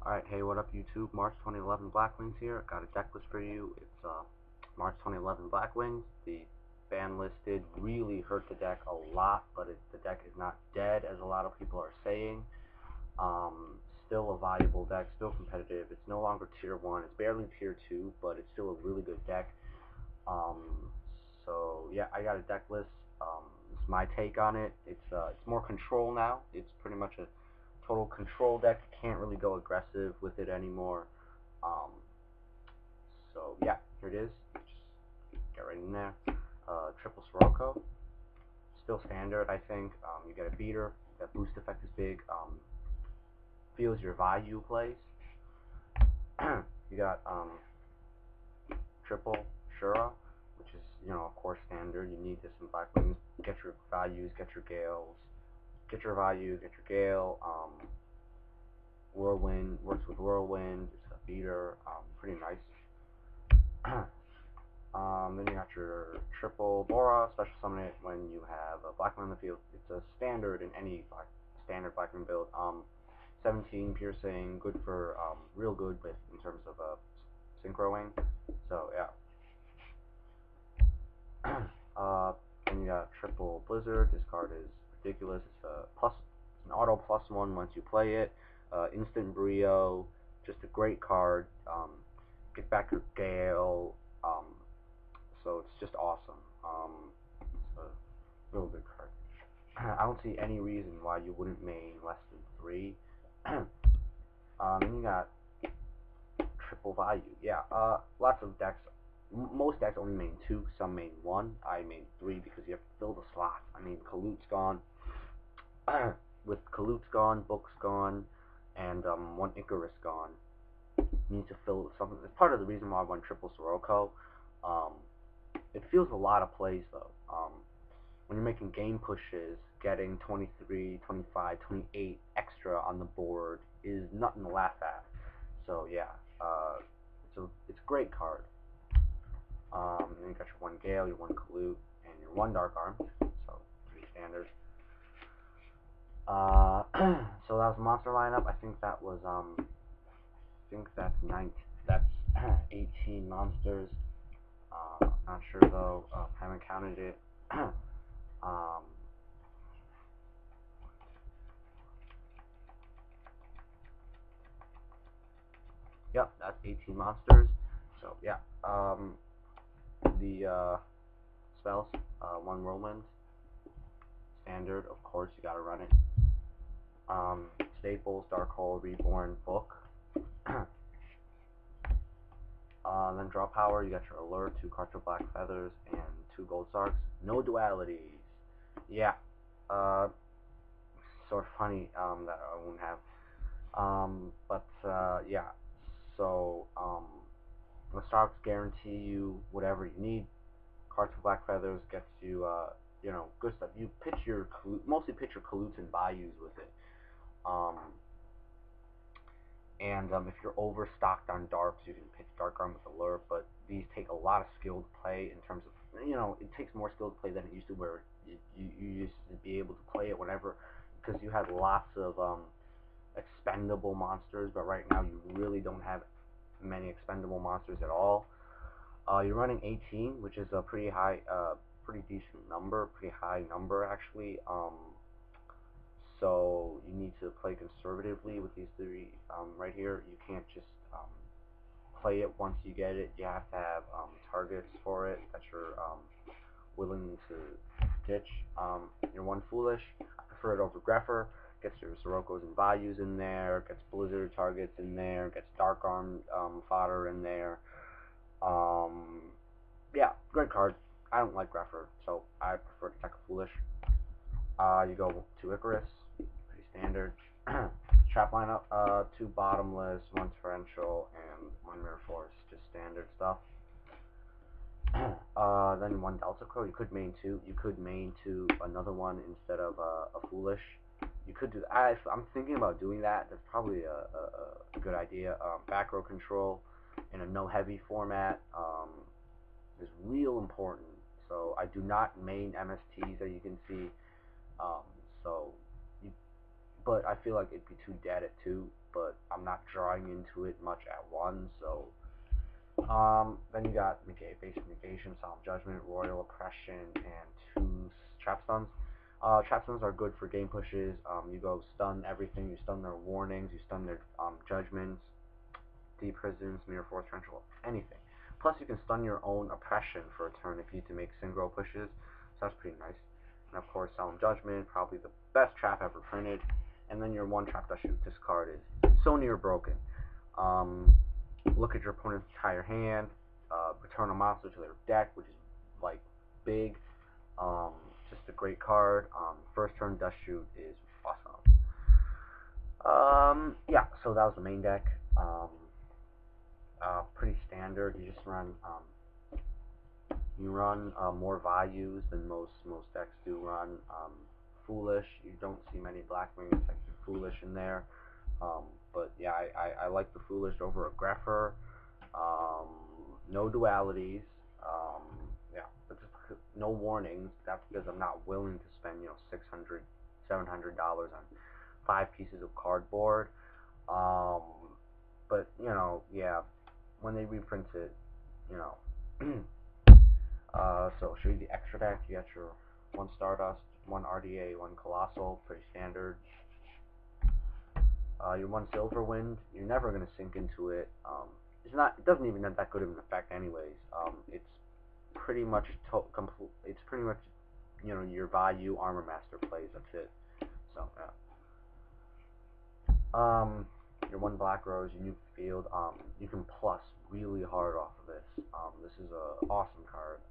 Alright, hey, what up YouTube? March 2011 Blackwings here. Got a deck list for you. It's March 2011 Blackwings. The ban listed really hurt the deck a lot, but the deck is not dead as a lot of people are saying. Still a valuable deck, still competitive. It's no longer tier 1, it's barely tier 2, but it's still a really good deck. So yeah, I got a deck list. It's my take on it. It's more control now. It's pretty much a total control deck. Can't really go aggressive with it anymore. Um, so yeah, here it is. Just get right in there. Triple Sirocco, still standard, I think. You get a beater. That boost effect is big. Feels your value plays. You got triple Shura, which is, of course, standard. You need this in Blackwings. Get your values, get your gales, get your value, get your gale. Whirlwind works with Whirlwind. It's a beater. Pretty nice. Then you got your triple Bora, special summon it when you have a Blackman in the field. It's a standard in any standard Blackman build. 17 piercing, good for real good with in terms of synchroing. So yeah. Then you got triple Blizzard. This card is ridiculous. It's an auto +1 once you play it. Instant Brio, just a great card. Get back your Gale. So it's just awesome. It's a real good card. I don't see any reason why you wouldn't main less than 3. Then you got triple value. Yeah, lots of decks. Most decks only main 2, some main 1. I main 3 because you have to fill the slots. I mean, Kalut's gone. With Kalut's gone, Book's gone, and one Icarus gone. You need to fill something. It's part of the reason why I went triple Sirocco. It feels a lot of plays though. When you're making game pushes, getting 23, 25, 28 extra on the board is nothing to laugh at. So yeah, it's a great card. Then you got your one Gale, your one Kalut, and your one Dark Arm. So pretty standard. So that was the monster lineup. I think that was that's 18 monsters. Not sure though. Haven't counted it. Yep, that's 18 monsters. So yeah. The spells, one whirlwind, standard. Of course, you gotta run it. Staples, Darkhold, Reborn, Book. Then draw power. You got your alert, 2 Carter Black Feathers, and 2 Gold Sarks. No dualities. Yeah. Sort of funny that I won't have. Yeah. So the Sarks guarantee you whatever you need. Cards for Black Feathers gets you, good stuff. You pitch your mostly pitch your Kalutes and Bayous with it. If you're overstocked on Darks, you can pitch Dark Arm with Alert, but these take a lot of skill to play in terms of, it takes more skill to play than it used to, where you used to be able to play it whenever, because you had lots of expendable monsters, but right now you really don't have many expendable monsters at all. You're running 18, which is a pretty high, pretty decent number, pretty high number actually. So you need to play conservatively with these 3 right here. You can't just play it once you get it. You have to have targets for it that you're willing to ditch. You're one Foolish. I prefer it over Greffer. Gets your Siroccos and Values in there. Gets Blizzard targets in there. Gets Dark Arm fodder in there. Yeah, great card. I don't like Greffer, so I prefer to attack a Foolish. You go to Icarus, pretty standard. Trap lineup, 2 bottomless, 1 torrential, and 1 mirror force, just standard stuff. Then 1 Delta Crow. You could main 2. You could main to another one instead of a Foolish. You could do that. I'm thinking about doing that. That's probably a good idea. Back row control in a no heavy format is real important. So I do not main MSTs, as you can see. But I feel like it'd be too dead at 2. But I'm I'm not drawing into it much at once, so then you got basic negation, solemn judgment, royal oppression, and 2 trap stuns. Trap stuns are good for game pushes. You go stun everything. You stun their warnings. You stun their judgments, deep prisons, mirror force, torrential, anything. Plus, you can stun your own oppression for a turn if you need to make synchro pushes. So that's pretty nice. And of course, solemn judgment, probably the best trap ever printed. And then your one trap that shoot this card is so near broken. Look at your opponent's entire hand, return a monster to their deck, which is like big. Just a great card. First turn Dust Shoot is awesome. Yeah, so that was the main deck. Pretty standard. You just run more values than most decks do run. Foolish. You don't see many Blackwings that do Foolish in there. But yeah, I like the Foolish over a Greffer. No dualities. Yeah, but just no warnings. That's because I'm not willing to spend $600, $700 on 5 pieces of cardboard. But yeah, when they reprint it, so I'll show you the extra deck. You got your 1 Stardust, 1 RDA, 1 Colossal, pretty standard. Your 1 Silverwind, you're never gonna sink into it. It doesn't even have that good of an effect, anyways. It's pretty much it's pretty much your value Armor Master plays. That's it. So yeah. Your 1 Black Rose, your new field. You can plus really hard off of this. This is a awesome card.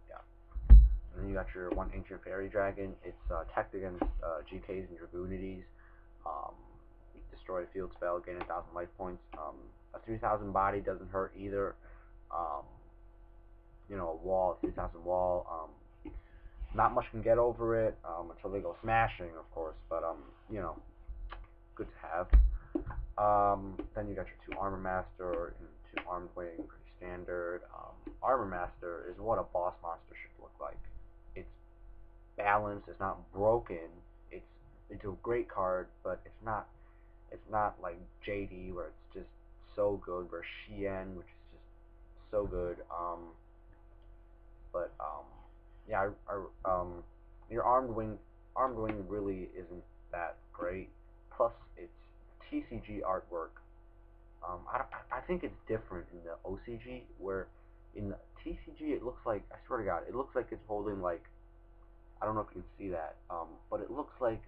Yeah. And then you got your 1 Ancient Fairy Dragon. It's teched against GKs and Dragoonities. Destroy a field spell, gain 1,000 life points. A 3,000 body doesn't hurt either. A wall, 3,000 wall. Not much can get over it until they go smashing, of course. But good to have. Then you got your 2 Armor Master and 2 Armed Wing, pretty standard. Armor Master is what a boss monster should look like. It's balanced. It's not broken. It's a great card, but it's not like JD where it's just so good, or Shien, which is just so good. But yeah, your Armed Wing really isn't that great. Plus, it's TCG artwork. I think it's different in the OCG, where in the TCG it looks like, I swear to God, it looks like it's holding like, I don't know if you can see that, but it looks like,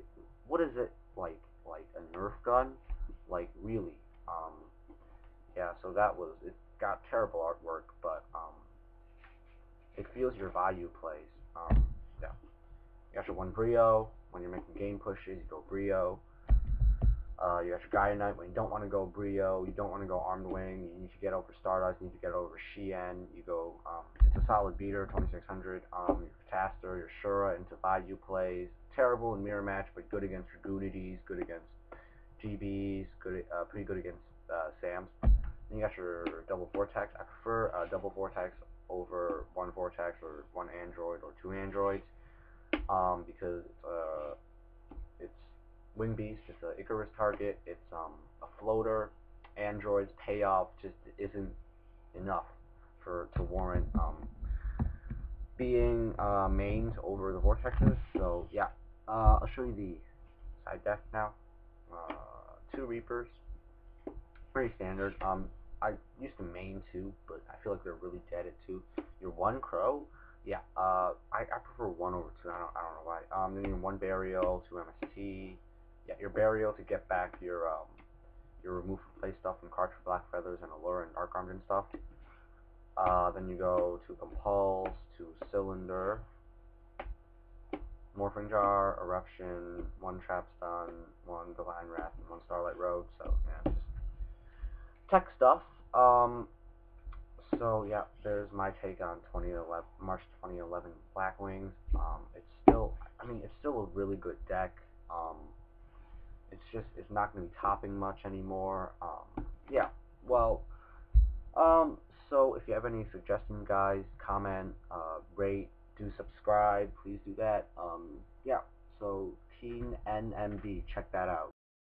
what is it, like a Nerf gun, like really. Yeah, so it got terrible artwork, but it feels your value plays. Yeah, you got your 1 Brio. When you're making game pushes, you go Brio. You got your Gaia Knight. When you don't want to go Brio, you don't want to go Armed Wing, you need to get over Stardust, you need to get over Shien, you go, it's a solid beater, 2600. Your Catastor, your Shura into value plays. Terrible in mirror match, but good against Dragoonities, good against GBs, pretty good against Sams. Then you got your double Vortex. I prefer double Vortex over 1 Vortex or 1 Android or 2 Androids, because it's Wing Beast, it's an Icarus target, it's a floater. Androids payoff just isn't enough to warrant being mained over the Vortexes. So yeah, I'll show you the side deck now. 2 Reapers, pretty standard. I used to main 2, but I feel like they're really dead at 2. Your 1 Crow, yeah. I prefer 1 over 2. I don't know why. Then your 1 Burial, 2 MST. Yeah, your Burial to get back your remove from play stuff from cards for Black Feathers and Allure and Dark Armed and stuff. Then you go to Compulse, to Cylinder, Morphing Jar, Eruption, 1 Trap Stun, 1 Divine Wrath, and 1 Starlight Road. So yeah, just tech stuff. So yeah, there's my take on March 2011 Blackwings. It's still a really good deck. It's not going to be topping much anymore. Yeah, well, so if you have any suggestions, guys, comment, rate, do subscribe, please do that. Yeah, so TeamNMD, check that out.